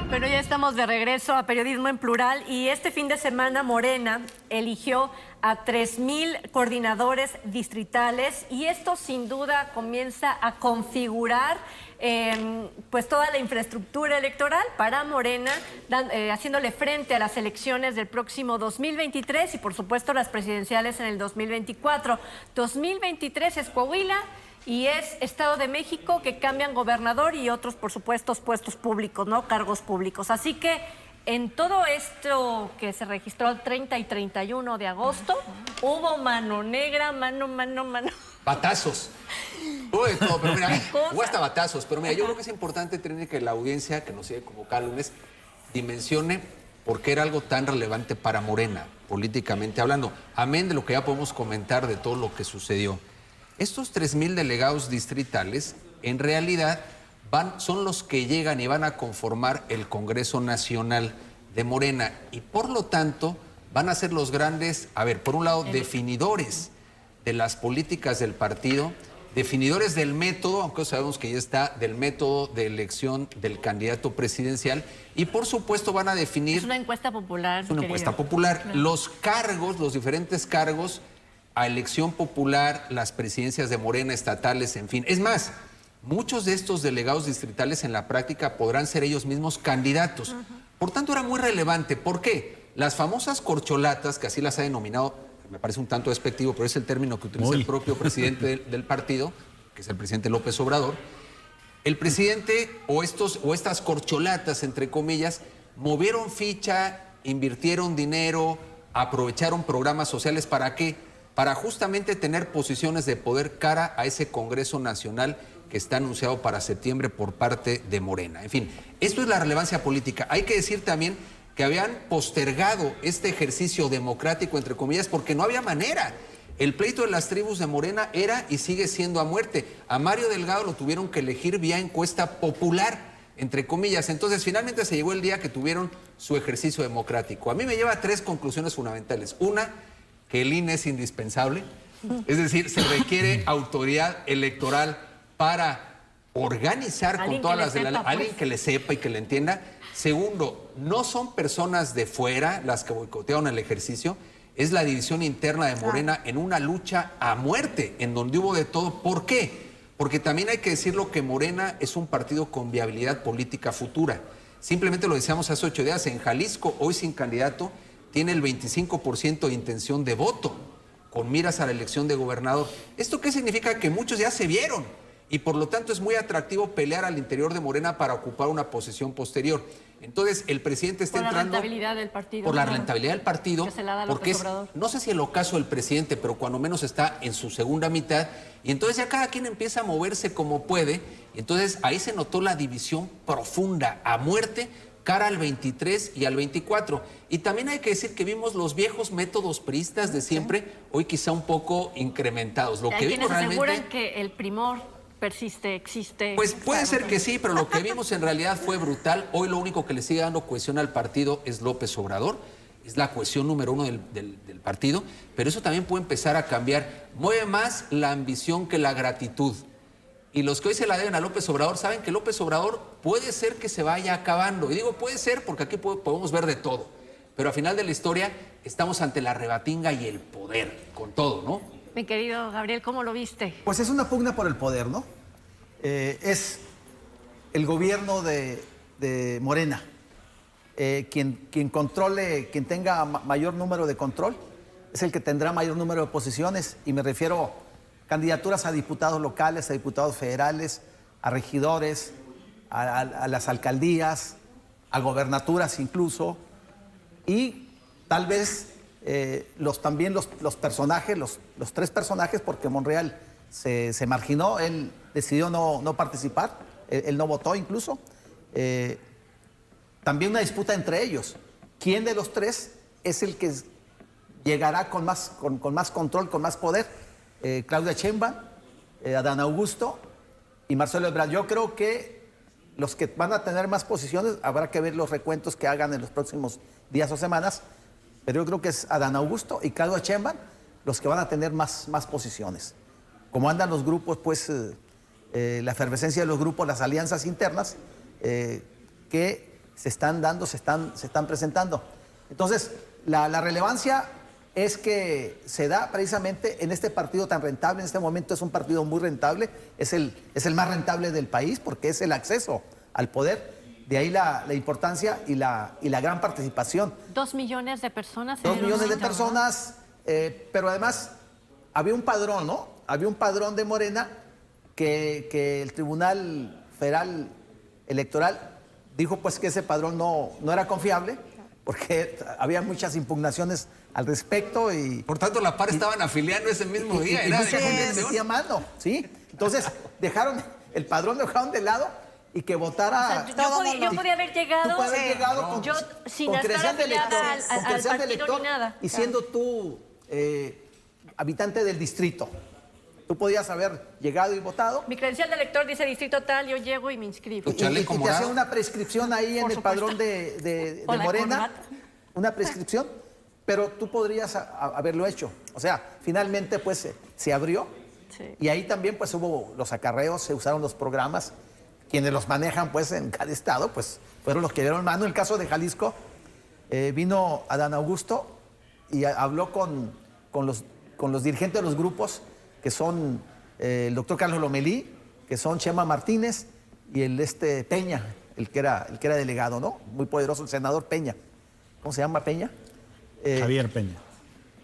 Bueno, ya estamos de regreso a Periodismo en Plural y este fin de semana Morena eligió a 3,000 coordinadores distritales y esto sin duda comienza a configurar pues toda la infraestructura electoral para Morena, haciéndole frente a las elecciones del próximo 2023 y por supuesto las presidenciales en el 2024. 2023 es Coahuila y es Estado de México, que cambian gobernador y otros, por supuesto, puestos públicos, ¿no? Cargos públicos. Así que en todo esto que se registró el 30 y 31 de agosto, hubo mano negra, mano. Batazos. Hubo de todo, pero mira, cosa. hubo hasta batazos. Pero mira, yo creo que es importante tener que la audiencia que nos sigue como cada lunes dimensione por qué era algo tan relevante para Morena, políticamente hablando. Amén de lo que ya podemos comentar de todo lo que sucedió. Estos 3,000 delegados distritales, en realidad, son los que llegan y van a conformar el Congreso Nacional de Morena. Y por lo tanto, van a ser los grandes, por un lado, definidores de las políticas del partido, definidores del método, aunque sabemos que ya está, del método de elección del candidato presidencial. Y por supuesto van a definir... Es una encuesta popular. Es una encuesta popular. Los cargos, los diferentes cargos a elección popular, las presidencias de Morena, estatales, en fin. Es más, muchos de estos delegados distritales en la práctica podrán ser ellos mismos candidatos. Por tanto, era muy relevante. ¿Por qué? Las famosas corcholatas, que así las ha denominado, me parece un tanto despectivo, pero es el término que utiliza el propio presidente del partido, que es el presidente López Obrador. El presidente o estas corcholatas, entre comillas, movieron ficha, invirtieron dinero, aprovecharon programas sociales. ¿Para qué? Para justamente tener posiciones de poder cara a ese Congreso Nacional que está anunciado para septiembre por parte de Morena. En fin, esto es la relevancia política. Hay que decir también que habían postergado este ejercicio democrático, entre comillas, porque no había manera. El pleito de las tribus de Morena era y sigue siendo a muerte. A Mario Delgado lo tuvieron que elegir vía encuesta popular. entre comillas. Entonces, finalmente se llegó el día que tuvieron su ejercicio democrático. A mí me lleva a 3 conclusiones fundamentales. Una, que el INE es indispensable. Es decir, se requiere autoridad electoral para organizar con todas las de la ley. Alguien que le sepa y que le entienda. Segundo, no son personas de fuera las que boicotearon el ejercicio. Es la división interna de Morena en una lucha a muerte, en donde hubo de todo. ¿Por qué? Porque también hay que decirlo que Morena es un partido con viabilidad política futura. Simplemente lo decíamos hace 8 días, en Jalisco, hoy sin candidato, tiene el 25% de intención de voto, con miras a la elección de gobernador. ¿Esto qué significa? Que muchos ya se vieron y por lo tanto es muy atractivo pelear al interior de Morena para ocupar una posición posterior. Entonces el presidente está entrando... Por la rentabilidad del partido. Por la rentabilidad del partido, que se la da porque es, no sé si el ocaso del presidente, pero cuando menos está en su segunda mitad, y entonces ya cada quien empieza a moverse como puede, y entonces ahí se notó la división profunda, a muerte, cara al 23 y al 24. Y también hay que decir que vimos los viejos métodos priistas de siempre, hoy quizá un poco incrementados. Lo que vimos realmente... aseguran que el primor persiste, existe. Pues puede ser que sí, pero lo que vimos en realidad fue brutal. Hoy lo único que le sigue dando cohesión al partido es López Obrador. Es la cohesión número 1 del partido, pero eso también puede empezar a cambiar. Mueve más la ambición que la gratitud. Y los que hoy se la deben a López Obrador saben que López Obrador puede ser que se vaya acabando. Y digo puede ser porque aquí podemos ver de todo. Pero al final de la historia estamos ante la rebatinga y el poder, con todo, ¿no? Mi querido Gabriel, ¿cómo lo viste? Pues es una pugna por el poder, ¿no? Es el gobierno de Morena. Quien controle, quien tenga mayor número de control, es el que tendrá mayor número de posiciones. Y me refiero a candidaturas a diputados locales, a diputados federales, a regidores, a las alcaldías, a gobernaturas incluso. Y tal vez también los personajes, los 3 personajes, porque Monreal se marginó, él decidió no participar, él no votó incluso. También una disputa entre ellos. ¿Quién de los 3 es el que llegará con más control, con más poder? Claudia Sheinbaum, Adán Augusto y Marcelo Ebrard. Yo creo que los que van a tener más posiciones, habrá que ver los recuentos que hagan en los próximos días o semanas, pero yo creo que es Adán Augusto y Claudia Sheinbaum los que van a tener más posiciones. Como andan los grupos, pues la efervescencia de los grupos, las alianzas internas que se están dando, se están presentando. Entonces, la relevancia es que se da precisamente en este partido tan rentable. En este momento es un partido muy rentable, es el más rentable del país porque es el acceso al poder. De ahí la importancia y la gran participación. 2 millones de personas. 2 millones de personas, pero además había un padrón, ¿no? Había un padrón de Morena que el Tribunal Federal Electoral dijo pues que ese padrón no era confiable porque había muchas impugnaciones al respecto y... Por tanto, la par estaban afiliando ese mismo día. Y mucha gente metía mano, ¿sí? Entonces, el padrón lo dejaron de lado y que votara... O sea, yo podía haber llegado... Tú puedes haber llegado con, sin con estar credencial de elector, afiliada al partido ni nada. y siendo tú habitante del distrito. Tú podías haber llegado y votado. Mi credencial de elector dice distrito tal, yo llego y me inscribo. Y te hacían una prescripción ahí en el padrón de Morena. Una prescripción, pero tú podrías haberlo hecho. O sea, finalmente pues se abrió. Sí. Y ahí también pues hubo los acarreos, se usaron los programas. Quienes los manejan pues en cada estado pues fueron los que dieron mano. En el caso de Jalisco vino Adán Augusto y habló con los dirigentes de los grupos, que son el doctor Carlos Lomelí, que son Chema Martínez y el Peña, el que era delegado, ¿no? Muy poderoso, el senador Peña. ¿Cómo se llama Peña? Javier Peña.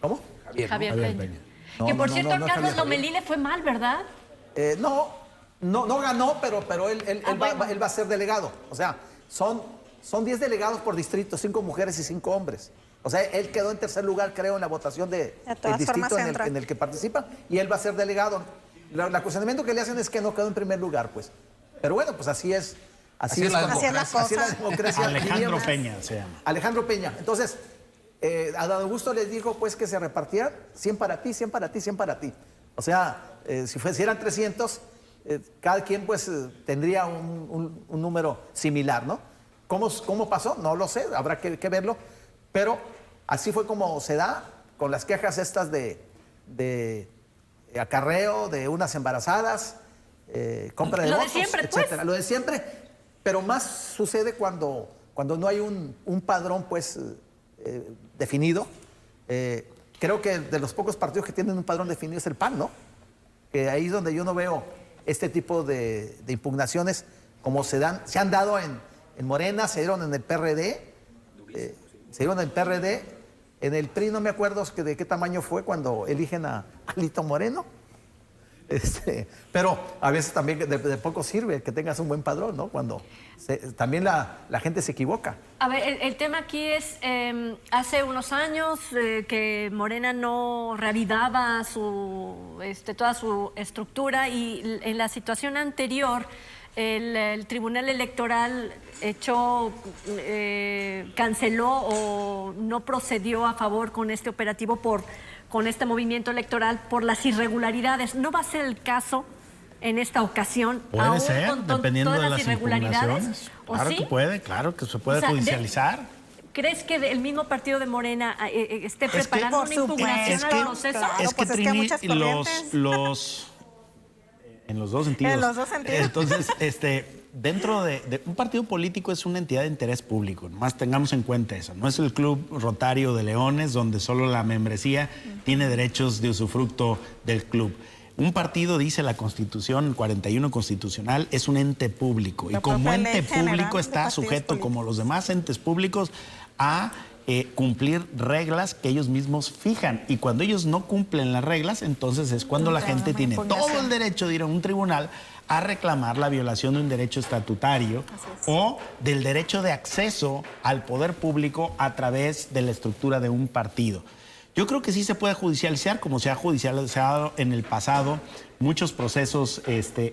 ¿Cómo? Javier Peña. No, que por no, cierto, no, Carlos Javier. Lomelí le fue mal, ¿verdad? No ganó, pero él va a ser delegado. O sea, son 10 delegados por distrito, 5 mujeres y 5 hombres. O sea, él quedó en tercer lugar, creo, en la votación del distrito en el que participa, y él va a ser delegado. El cuestionamiento que le hacen es que no quedó en primer lugar, pues. Pero bueno, pues así es la democracia. Alejandro Peña se llama. Alejandro Peña. Entonces, Adán Augusto les dijo pues que se repartieran 100 para ti, 100 para ti, 100 para ti. O sea, si eran 300, cada quien pues tendría un número similar, ¿no? ¿Cómo pasó? No lo sé, habrá que verlo, pero así fue como se da con las quejas estas de acarreo, de unas embarazadas, compra de Lo de votos, siempre, etcétera. pues. Lo de siempre, pero más sucede cuando no hay un padrón pues definido. Creo que de los pocos partidos que tienen un padrón definido es el PAN, ¿no? Que ahí es donde yo no veo este tipo de impugnaciones como se han dado en Morena, se dieron en el PRD, se dieron en el PRD, en el PRI no me acuerdo de qué tamaño fue cuando eligen a Alito Moreno. Pero a veces también de poco sirve que tengas un buen padrón, ¿no? Cuando también la gente se equivoca. A ver, el tema aquí es, hace unos años que Morena no reavivaba toda su estructura y en la situación anterior el Tribunal Electoral canceló o no procedió a favor con este operativo con este movimiento electoral por las irregularidades. ¿No va a ser el caso en esta ocasión? Puede ser, con dependiendo todas de las las irregularidades. impugnaciones. ¿O Claro sí? que puede, claro que se puede O sea, judicializar. ¿Crees que el mismo partido de Morena esté preparando por una supuesto. impugnación al proceso? Claro, Es que pues es que hay Trini, muchas corrientes. en los dos sentidos. En los dos sentidos. Entonces, dentro de un partido político es una entidad de interés público, más tengamos en cuenta eso. No es el Club Rotario de Leones, donde solo la membresía tiene derechos de usufructo del club. Un partido, dice la Constitución, el 41 constitucional, es un ente público. Y como propia ente ley general público de está partidos sujeto, políticos. como los demás entes públicos, a cumplir reglas que ellos mismos fijan. Y cuando ellos no cumplen las reglas, entonces es cuando la gente tiene todo el derecho de ir a un tribunal a reclamar la violación de un derecho estatutario o del derecho de acceso al poder público a través de la estructura de un partido. Yo creo que sí se puede judicializar, como se ha judicializado en el pasado muchos procesos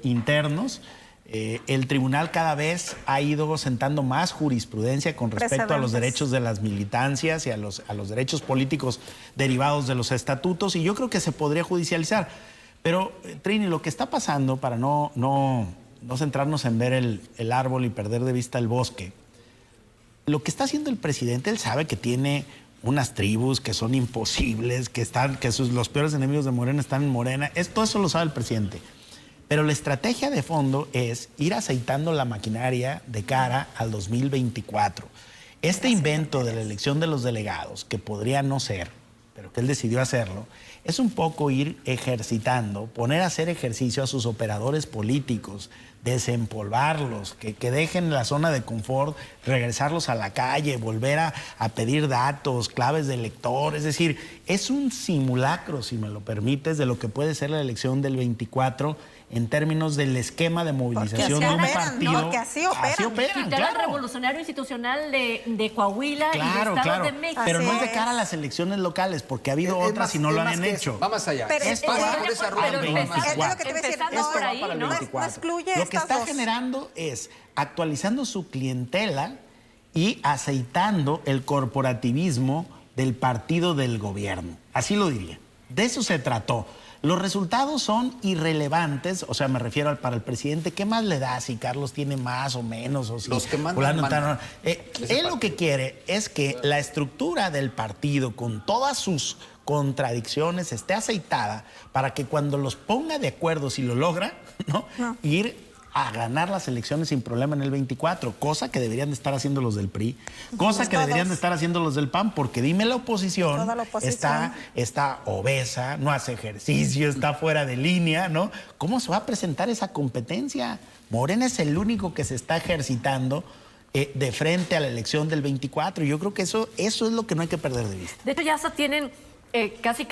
internos. El tribunal cada vez ha ido sentando más jurisprudencia con respecto a los derechos de las militancias y a los derechos políticos derivados de los estatutos, y yo creo que se podría judicializar. Pero, Trini, lo que está pasando, para no centrarnos en ver el árbol y perder de vista el bosque, lo que está haciendo el presidente, él sabe que tiene unas tribus que son imposibles, que los peores enemigos de Morena están en Morena. Todo eso lo sabe el presidente. Pero la estrategia de fondo es ir aceitando la maquinaria de cara al 2024. Este invento de la elección de los delegados, que podría no ser, pero que él decidió hacerlo, es un poco ir ejercitando, poner a hacer ejercicio a sus operadores políticos, desempolvarlos, que dejen la zona de confort, regresarlos a la calle, volver a pedir datos, claves de elector. Es decir, es un simulacro, si me lo permites, de lo que puede ser la elección del 24 en términos del esquema de movilización de un partido. ¿no? Que así operan. Quitar al revolucionario institucional de Coahuila y del Estado de México. Pero no es de Así cara a es. las elecciones locales, porque ha habido otras y no lo habían hecho. Va más allá. Pero Es es- pasar pero- por esa pero ruta. empezando- Es lo que te iba a decir. empezando por ahí, para el ¿no? 24. No excluye Lo que estas está dos. generando es actualizando su clientela y aceitando el corporativismo del partido del gobierno. Así lo diría. De eso se trató. Los resultados son irrelevantes, o sea, me refiero para el presidente. ¿Qué más le da si Carlos tiene más o menos? O si Los que mandan, fulano mandan. él lo que quiere es que la estructura del partido, con todas sus contradicciones, esté aceitada para que cuando los ponga de acuerdo, si lo logra, ir a ganar las elecciones sin problema en el 24, cosa que deberían de estar haciendo los del PRI, cosa que todos. deberían de estar haciendo los del PAN, porque dime la oposición, Toda la oposición. está obesa, no hace ejercicio, está fuera de línea, ¿no? ¿Cómo se va a presentar esa competencia? Morena es el único que se está ejercitando de frente a la elección del 24, y yo creo que eso es lo que no hay que perder de vista. De hecho, ya hasta tienen casi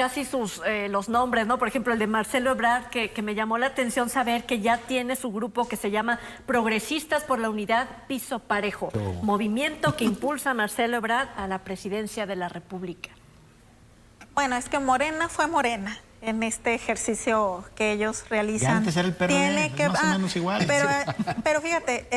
los nombres, ¿no? Por ejemplo, el de Marcelo Ebrard, que me llamó la atención saber que ya tiene su grupo que se llama Progresistas por la Unidad Piso Parejo, movimiento que impulsa a Marcelo Ebrard a la presidencia de la República. Bueno, es que Morena fue Morena en este ejercicio que ellos realizan. Ya antes era el PRD, más o menos igual. Pero fíjate,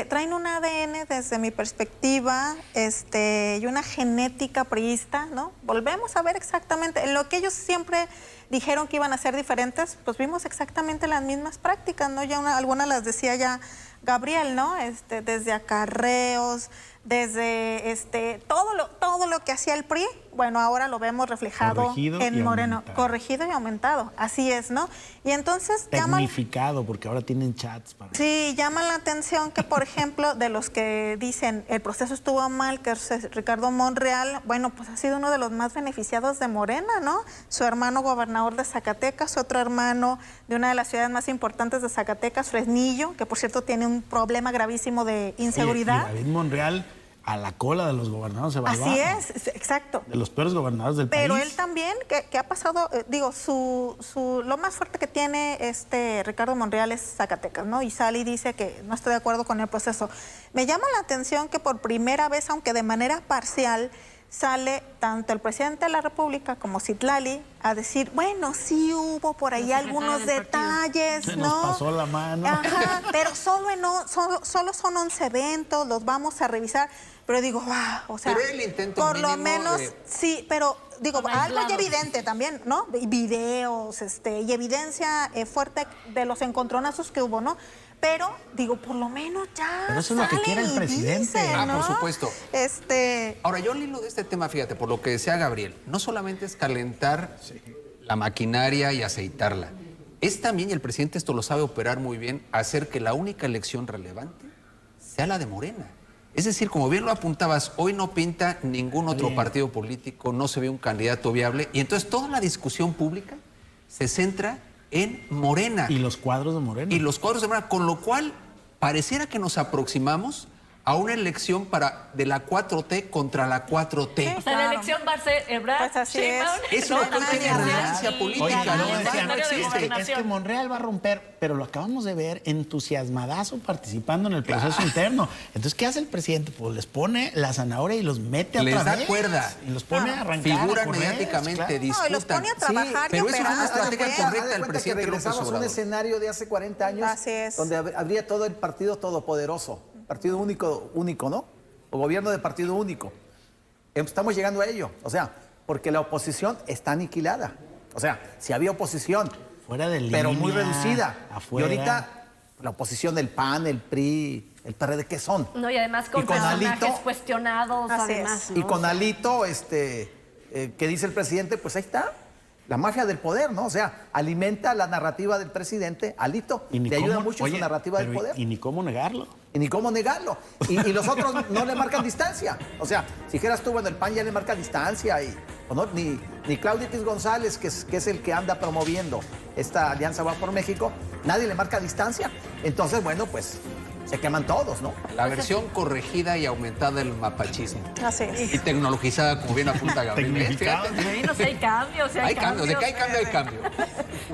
traen un ADN desde mi perspectiva, y una genética priista, ¿no? Volvemos a ver exactamente lo que ellos siempre dijeron que iban a ser diferentes, pues vimos exactamente las mismas prácticas, ¿no? Ya algunas las decía ya Gabriel, ¿no? Desde acarreos, desde todo lo que hacía el PRI, bueno, ahora lo vemos reflejado Corregido en y Moreno, aumentado. corregido y aumentado, así es, ¿no? Y entonces Tecnificado, porque ahora tienen chats para... sí, llama la atención que, por ejemplo, de los que dicen el proceso estuvo mal, que es Ricardo Monreal, bueno, pues ha sido uno de los más beneficiados de Morena, ¿no? Su hermano gobernador de Zacatecas, otro hermano de una de las ciudades más importantes de Zacatecas, Fresnillo, que por cierto tiene un problema gravísimo de inseguridad. Oye, y David Monreal a la cola de los gobernadores se va Así abajo. es, exacto. De los peores gobernadores del Pero país. él también, que ha pasado, digo, lo más fuerte que tiene Ricardo Monreal es Zacatecas, ¿no? Y sale y dice que no estoy de acuerdo con el proceso. Me llama la atención que por primera vez, aunque de manera parcial, sale tanto el presidente de la República como Citlali a decir, bueno, sí hubo por ahí algunos detalles, Se ¿no? nos pasó la mano. Ajá, pero solo son 11 eventos, los vamos a revisar. Pero digo, wow, o sea, Pero el intento por lo mínimo menos, de- sí, pero digo, Con algo ya aislados. evidente también, ¿no? Videos, y evidencia fuerte de los encontronazos que hubo, ¿no? Pero, digo, por lo menos ya Pero eso es lo que salen quiere el y presidente. dicen, Ah, ¿no? por supuesto. Ahora, yo al hilo de este tema, fíjate, por lo que decía Gabriel, no solamente es calentar la maquinaria y aceitarla, es también, y el presidente esto lo sabe operar muy bien, hacer que la única elección relevante sea la de Morena. Es decir, como bien lo apuntabas, hoy no pinta ningún otro partido político, no se ve un candidato viable, y entonces toda la discusión pública se centra en Morena. Y los cuadros de Morena. Y los cuadros de Morena, con lo cual pareciera que nos aproximamos a una elección de la 4T contra la 4T. O sea, la elección va a ser Ebrard, Pues así Sheinbaum, es. Eso no, no tiene nadie relevancia más. política. Oye, y no, el decían, secretario de es que Gobernación. Monreal va a romper, pero lo acabamos de ver entusiasmadazo participando en el proceso interno. Entonces, ¿qué hace el presidente? Pues les pone la zanahoria y los mete Les otra da vez. cuerda. Y los pone a arrancar. Figuran a correr, mediáticamente, claro. disputan. No, y los pone a trabajar y pero eso es operar, una estrategia pues. correcta Haz de del cuenta presidente que López regresamos a un Obrador. escenario de hace 40 años Así es. donde habría todo el partido todopoderoso, partido único, ¿no? O gobierno de partido único. Estamos llegando a ello, o sea, porque la oposición está aniquilada. O sea, si había oposición, Fuera de pero muy línea, reducida. afuera. Y ahorita la oposición del PAN, el PRI, el PRD, ¿qué son? No, y además con Y con personajes Alito. cuestionados, Así además. Y ¿no? con Alito, que dice el presidente, pues ahí está. La mafia del poder, ¿no? O sea, alimenta la narrativa del presidente. Alito Y ni le ayuda cómo- mucho en oye, su narrativa del pero poder. Y ni cómo negarlo. Y ni cómo negarlo. Y los otros no le marcan distancia. O sea, si dijeras tú, bueno, el PAN ya le marca distancia. O no, ni Claudio X González, que es el que anda promoviendo esta Alianza Va por México, nadie le marca distancia. Entonces, bueno, pues se queman todos, ¿no? La versión corregida y aumentada del mapachismo. Así es. Y tecnologizada, como bien apunta Gabriel. Tecnificado. Fíjate. Bueno, sí hay cambios, sí Hay cambios, de que hay cambio, hay cambio.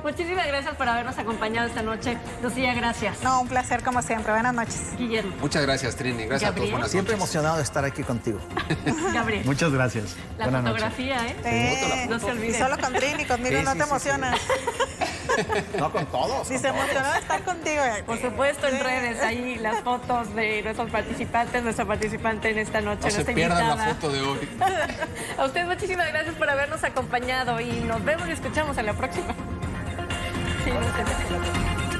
Muchísimas gracias por habernos acompañado esta noche. Lucía, gracias. No, un placer como siempre. Buenas noches. Guillermo, Muchas gracias, Trini. Gracias a todos. Gabriel. Buenas Siempre noches. emocionado de estar aquí contigo. Gabriel. Muchas gracias. La Buenas noches. fotografía, ¿eh? No se olviden. Y solo con Trini, conmigo Sí, no sí, te sí, emocionas. No, con todos. Si con se todos. emocionó de estar contigo. Por supuesto, en redes, ahí las fotos de nuestros participantes, nuestra participante en esta noche, No se nuestra pierdan la invitada. foto de hoy. A usted muchísimas gracias por habernos acompañado y nos vemos y escuchamos en la próxima. Sí, no se